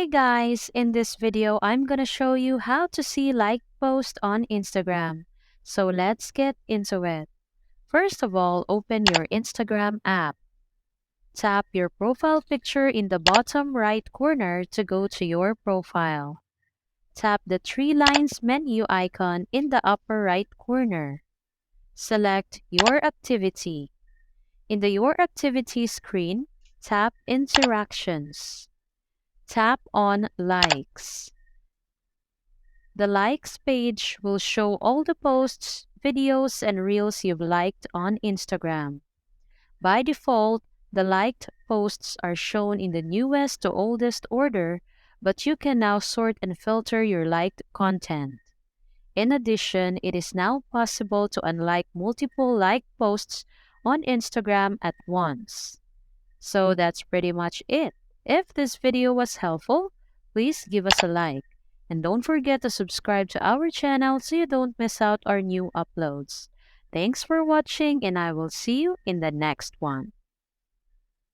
Hey guys, in this video, I'm gonna show you how to see like post on Instagram. So let's get into it. First of all, open your Instagram app. Tap your profile picture in the bottom right corner to go to your profile. Tap the three lines menu icon in the upper right corner. Select your activity. In the Your Activity screen, tap Interactions. Tap on Likes. The Likes page will show all the posts, videos, and reels you've liked on Instagram. By default, the liked posts are shown in the newest to oldest order, but you can now sort and filter your liked content. In addition, it is now possible to unlike multiple liked posts on Instagram at once. So that's pretty much it. If this video was helpful, please give us a like. And don't forget to subscribe to our channel so you don't miss out our new uploads. Thanks for watching and I will see you in the next one.